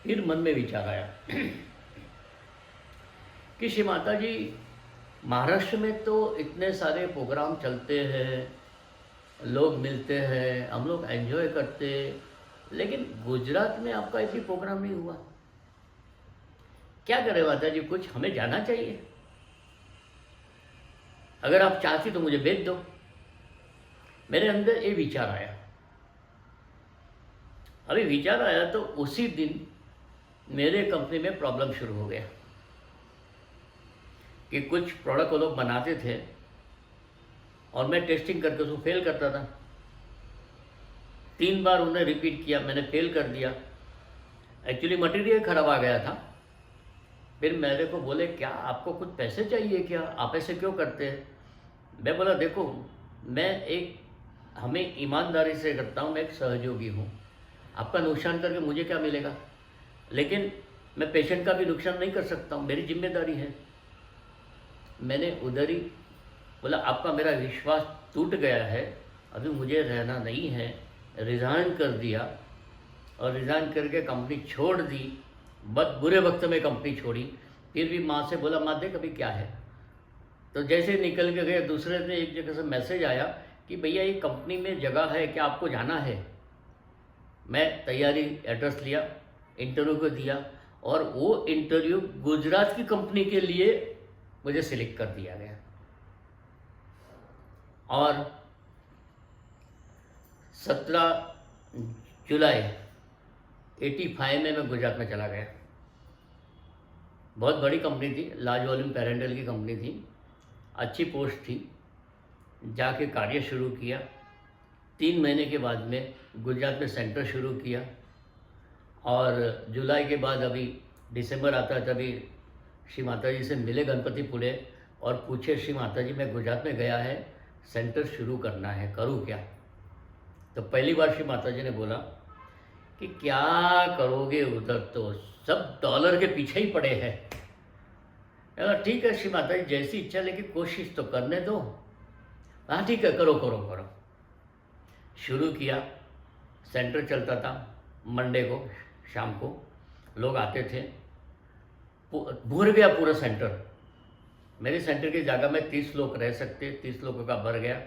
फिर मन में विचार आया कि श्री माता जी, महाराष्ट्र में तो इतने सारे प्रोग्राम चलते हैं, लोग मिलते हैं, हम लोग एंजॉय करते हैं, लेकिन गुजरात में आपका एक भी प्रोग्राम नहीं हुआ। क्या करें माता जी, कुछ हमें जाना चाहिए। अगर आप चाहती तो मुझे भेज दो। मेरे अंदर ये विचार आया। अभी विचार आया तो उसी दिन मेरे कंपनी में प्रॉब्लम शुरू हो गया कि कुछ प्रोडक्ट वो लोग बनाते थे और मैं टेस्टिंग करके उसको फेल करता था। 3 बार उन्हें रिपीट किया, मैंने फेल कर दिया। एक्चुअली मटेरियल खराब आ गया था। फिर मेरे को बोले, क्या आपको कुछ पैसे चाहिए क्या, आप ऐसे क्यों करते हैं? मैं बोला, देखो मैं हमें ईमानदारी से करता हूँ, मैं एक सहयोगी हूँ। आपका नुकसान करके मुझे क्या मिलेगा, लेकिन मैं पेशेंट का भी नुकसान नहीं कर सकता हूँ, मेरी जिम्मेदारी है। मैंने उधर ही बोला, आपका मेरा विश्वास टूट गया है, अभी मुझे रहना नहीं है। रिज़ाइन कर दिया और रिज़ाइन करके कंपनी छोड़ दी। बहुत बुरे वक्त में कंपनी छोड़ी। फिर भी माँ से बोला, माँ देख अभी क्या है। तो जैसे निकल के गए, दूसरे दिन एक जगह से मैसेज आया कि भैया ये कंपनी में जगह है, क्या आपको जाना है? मैं तैयारी एड्रेस लिया, इंटरव्यू को दिया और वो इंटरव्यू गुजरात की कंपनी के लिए मुझे सिलेक्ट कर दिया गया। और 17 जुलाई 85 में मैं गुजरात में चला गया। बहुत बड़ी कंपनी थी, लार्ज वॉल्यूम पेरेंटल की कंपनी थी, अच्छी पोस्ट थी। जाके कार्य शुरू किया। 3 महीने के बाद में गुजरात में सेंटर शुरू किया और जुलाई के बाद अभी दिसंबर आता है, तभी श्री माता जी से मिले गणपतिपुले और पूछे, श्री माता जी मैं गुजरात में गया है, सेंटर शुरू करना है, करूँ क्या? तो पहली बार श्री माता जी ने बोला कि क्या करोगे, उधर तो सब डॉलर के पीछे ही पड़े हैं। ठीक है श्री माता जी, जैसी इच्छा, लेकिन कोशिश तो करने दो। हाँ ठीक है, करो करो करो। शुरू किया। सेंटर चलता था, मंडे को शाम को लोग आते थे। भर गया पूरा सेंटर। मेरे सेंटर की जगह में 30 लोग रह सकते, 30 लोगों का भर गया।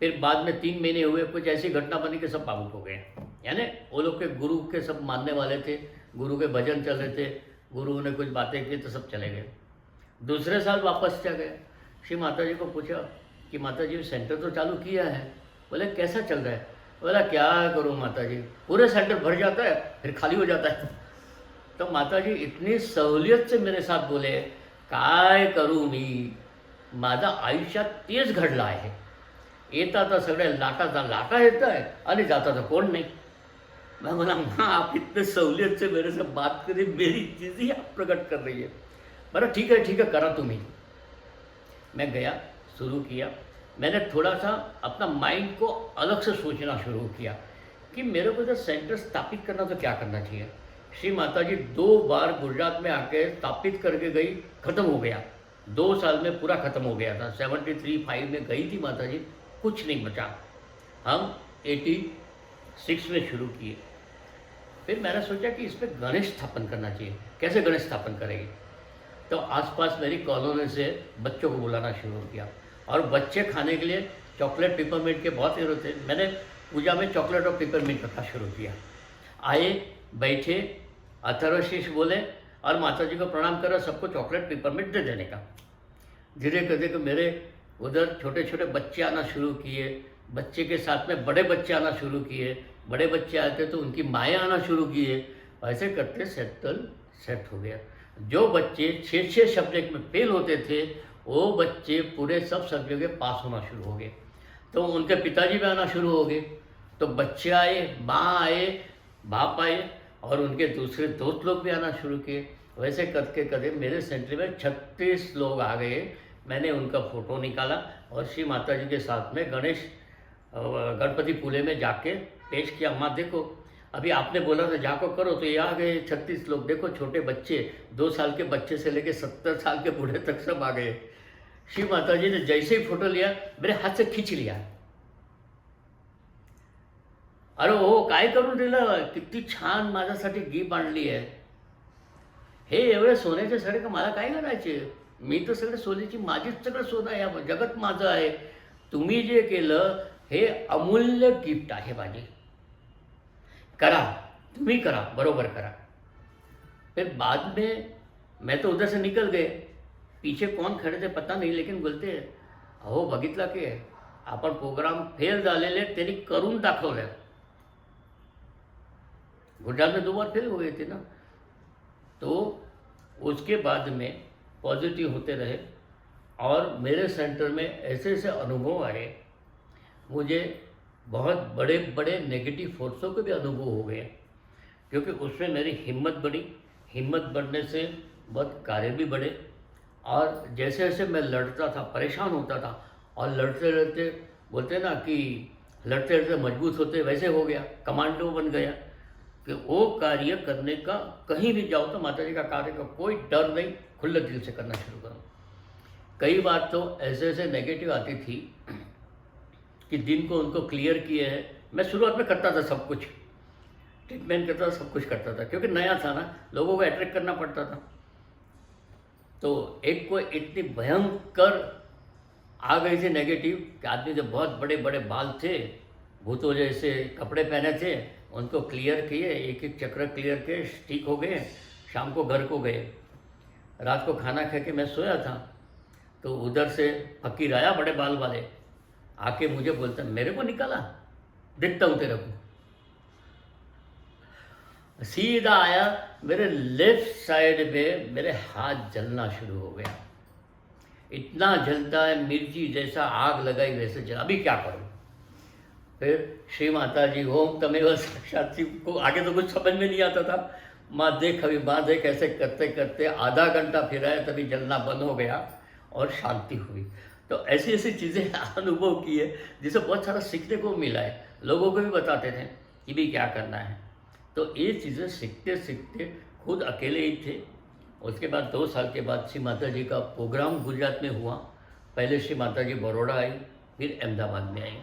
फिर बाद में 3 महीने हुए, कुछ ऐसी घटना बनी कि सब आउट हो गए। यानी वो लोग के गुरु के सब मानने वाले थे, गुरु के भजन चल रहे थे, गुरु ने कुछ बातें की तो सब चले गए। दूसरे साल वापस जा गए। श्री माता जी को पूछा कि माता जी सेंटर तो चालू किया है, बोले कैसा चल रहा है? बोला क्या करूँ माता जी, पूरे सेंटर भर जाता है फिर खाली हो जाता है। तो माता जी इतनी सहूलियत से मेरे साथ बोले, काय करू मी, माझा आयुष्यात तेच घडलं आहे। येता तर सगळ्या लाटाचा लाटा येत आहे आणि जाता तर कोण नाही। मैं बोला, माँ आप इतने सहूलियत से मेरे से बात करी, मेरी चीज़ ही आप प्रकट कर रही है। बोला ठीक है करा तुम्ही। मैं गया, शुरू किया। मैंने थोड़ा सा अपना माइंड को अलग से सोचना शुरू किया कि मेरे को जब सेंटर स्थापित करना तो क्या करना चाहिए। श्री माता जी 2 बार गुजरात में आके स्थापित करके गई, ख़त्म हो गया। 2 साल में पूरा ख़त्म हो गया था। 73-5 में गई थी माता जी, कुछ नहीं बचा। हम 86 में शुरू किए। फिर मैंने सोचा कि इस पर गणेश स्थापन करना चाहिए। कैसे गणेश स्थापन करेंगे? तो आसपास मेरी कॉलोनी से बच्चों को बुलाना शुरू किया और बच्चे खाने के लिए चॉकलेट पेपरमिंट के बहुत हीरो थे। मैंने पूजा में चॉकलेट और पेपरमिंट रखना शुरू किया। आए, बैठे, अथर्वशीष बोले और माता जी को प्रणाम करा, सबको चॉकलेट पेपरमिंट दे देने का। धीरे करके मेरे उधर छोटे छोटे बच्चे आना शुरू किए। बच्चे के साथ में बड़े बच्चे आना शुरू किए। बड़े बच्चे आते तो उनकी माएँ आना शुरू किए। ऐसे करते सेट हो गया। जो बच्चे 6 सब्जेक्ट में फेल होते थे, वो बच्चे पूरे सब सब्जेक्ट में पास होना शुरू हो गए। तो उनके पिताजी भी आना शुरू हो गए। तो बच्चे आए, माँ आए, बाप आए और उनके दूसरे दोस्त लोग भी आना शुरू किए। वैसे करके करके मेरे सेंटर में 36 लोग आ गए। मैंने उनका फ़ोटो निकाला और श्री माता जी के साथ में गणपतिपुले में जाके पेश किया। माँ देखो, अभी आपने बोला था जाको करो, तो ये आ गए 36 लोग। देखो छोटे बच्चे, 2 साल के बच्चे से लेके 70 साल के बूढ़े तक सब आ गए। श्री माता जी ने जैसे ही फोटो लिया, मेरे हाथ से खींच लिया। अरे हो काय करून दिलं, किती छान माझ्यासाठी गिफ्ट आणली आहे. हे एवढे सोन्याचे सडे का मला काय करायचे, मी तर सगळं सोन्याची, माझीच सगळं सोनं आहे, या जगत माझं आहे. तुम्ही जे केलं हे अमूल्य गिफ्ट आहे माझे, करा, तुम्ही करा, बरोबर करा. फिर बाद में मैं तो उधर से निकल गए, पीछे कौन खड़े थे पता नहीं, लेकिन बोलते अहो बघितलं की आपण प्रोग्राम फेल झालेले त्यांनी करून दाखवलं. गुजरात में 2 बार फेल हो गए थे ना. तो उसके बाद में पॉजिटिव होते रहे और मेरे सेंटर में ऐसे ऐसे अनुभव आए, मुझे बहुत बड़े बड़े नेगेटिव फोर्सों के भी अनुभव हो गए, क्योंकि उसमें मेरी हिम्मत बढ़ी. हिम्मत बढ़ने से बहुत कार्य भी बढ़े. और जैसे जैसे मैं लड़ता था, परेशान होता था, और लड़ते लड़ते बोलते ना कि लड़ते लड़ते मजबूत होते, वैसे हो गया, कमांडो बन गया कि वो कार्य करने का, कहीं भी जाओ तो माता जी का कार्य का कोई डर नहीं, खुले दिल से करना शुरू करो. कई बार तो ऐसे ऐसे नेगेटिव आती थी कि दिन को उनको क्लियर किए हैं. मैं शुरुआत में करता था सब कुछ, ट्रीटमेंट करता था, सब कुछ करता था, क्योंकि नया था ना, लोगों को अट्रैक्ट करना पड़ता था. तो एक को इतनी भयंकर आ गई थी नेगेटिव कि आदमी जो बहुत बड़े बड़े बाल थे, भूतों जैसे कपड़े पहने थे, उनको क्लियर किए, एक एक चक्र क्लियर किए, ठीक हो गए. शाम को घर को गए, रात को खाना खा के मैं सोया था, तो उधर से फकीर आया बड़े बाल वाले, आके मुझे बोलता मेरे को निकाला, दिखता हूँ तेरे को. सीधा आया मेरे लेफ्ट साइड में, मेरे हाथ जलना शुरू हो गया. इतना जलता है, मिर्ची जैसा, आग लगाई वैसे जला. अभी क्या करूं. फिर श्री माता जी ओम तमेव साक्षात को आगे तो कुछ समझ में नहीं आता था. माँ देख, अभी माँ देख, ऐसे करते करते आधा घंटा फिर आया, तभी जलना बंद हो गया और शांति हुई. तो ऐसी ऐसी चीज़ें अनुभव की है जिससे बहुत सारा सीखने को मिला है. लोगों को भी बताते थे कि भी क्या करना है. तो ये चीज़ें सीखते सीखते खुद अकेले ही थे. उसके बाद 2 साल के बाद श्री माता जी का प्रोग्राम गुजरात में हुआ. पहले श्री माता जी बड़ौदा आई, फिर अहमदाबाद में आई.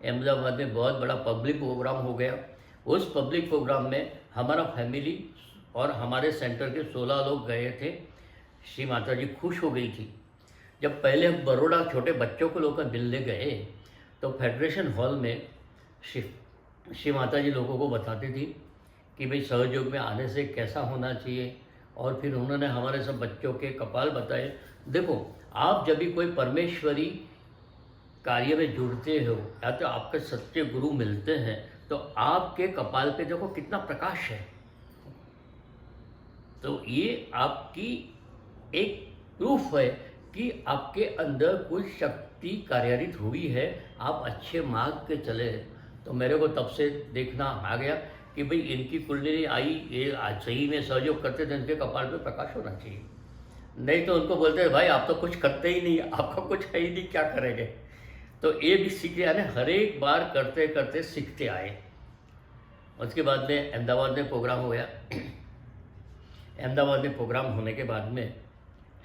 अहमदाबाद में बहुत बड़ा पब्लिक प्रोग्राम हो गया. उस पब्लिक प्रोग्राम में हमारा फैमिली और हमारे सेंटर के 16 लोग गए थे. श्री माता जी खुश हो गई थी. जब पहले हम बड़ौदा छोटे बच्चों को लोग मिलने गए, तो फेडरेशन हॉल में श्री माता जी लोगों को बताती थी कि भाई सहयोग में आने से कैसा होना चाहिए. और फिर उन्होंने हमारे सब बच्चों के कपाल बताए. देखो, आप जब भी कोई परमेश्वरी कार्य में जुड़ते हो या तो आपके सच्चे गुरु मिलते हैं, तो आपके कपाल पे देखो कितना प्रकाश है. तो ये आपकी एक प्रूफ है कि आपके अंदर कोई शक्ति कार्यान्वित हुई है, आप अच्छे मार्ग के चले. तो मेरे को तब से देखना आ गया कि भाई इनकी कुंडली आई, ये सही में सहयोग करते थे, इनके कपाल पे प्रकाश होना चाहिए. नहीं तो उनको बोलते हैं भाई आप तो कुछ करते ही नहीं, आपका कुछ है ही नहीं, क्या करेंगे. तो ये भी सीखे, यानी हर एक बार करते करते सीखते आए. उसके बाद में अहमदाबाद में प्रोग्राम हो गया. अहमदाबाद में प्रोग्राम होने के बाद में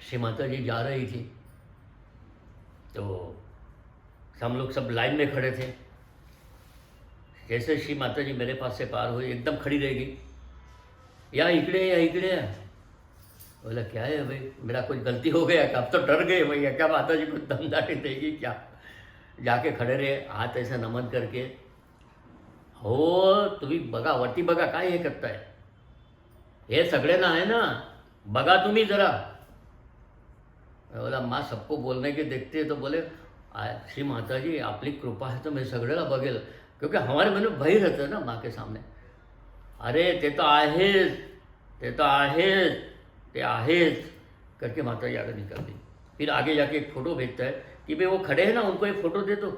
श्री माता जी जा रही थी, तो हम लोग सब लाइन में खड़े थे. जैसे श्री माता जी मेरे पास से पार हुई, एकदम खड़ी रहेगी, या इकड़े या. बोला क्या है भाई, मेरा कुछ गलती हो गया क्या. अब तो डर गए भैया, क्या माता जी कुछ दमदाटी देगी क्या. जाके खड़े रहे, हाथ ऐसा नमन करके, हो तुम्ही बघा, वरती बघा काय हे करताय, हे सगळ्यांना आहे ना, बघा तुम्ही जरा. बोला माँ सबको बोलने के देखते हैं. तो बोले श्री माता जी आपली कृपा है तो मैं सगळ्याला बघेल, क्योंकि हमारे मन में भय रहता है ना माँ के सामने. अरे ते तो आहेच, ते तो आहेच, ते आहेच करके माता जी आगे निकल दी. फिर आगे जाके एक फ़ोटो भेजता है कि भाई वो खड़े हैं ना, उनको एक फ़ोटो दे दो.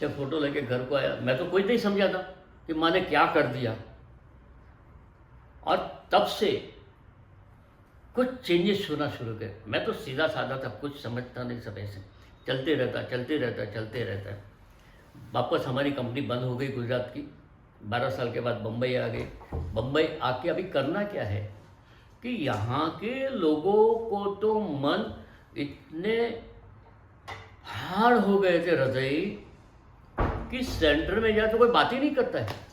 जब फ़ोटो लेके घर को आया, मैं तो कुछ नहीं समझा था कि माँ ने क्या कर दिया. और तब से कुछ चेंजेस होना शुरू किए. मैं तो सीधा साधा था, कुछ समझता नहीं, सब ऐसे चलते रहता. वापस हमारी कंपनी बंद हो गई गुजरात की. 12 साल के बाद बम्बई आ गई. बम्बई आके अभी करना क्या है कि यहाँ के लोगों को तो मन इतने हार्ड हो गए थे हृदय कि सेंटर में जाए तो कोई बात ही नहीं करता है।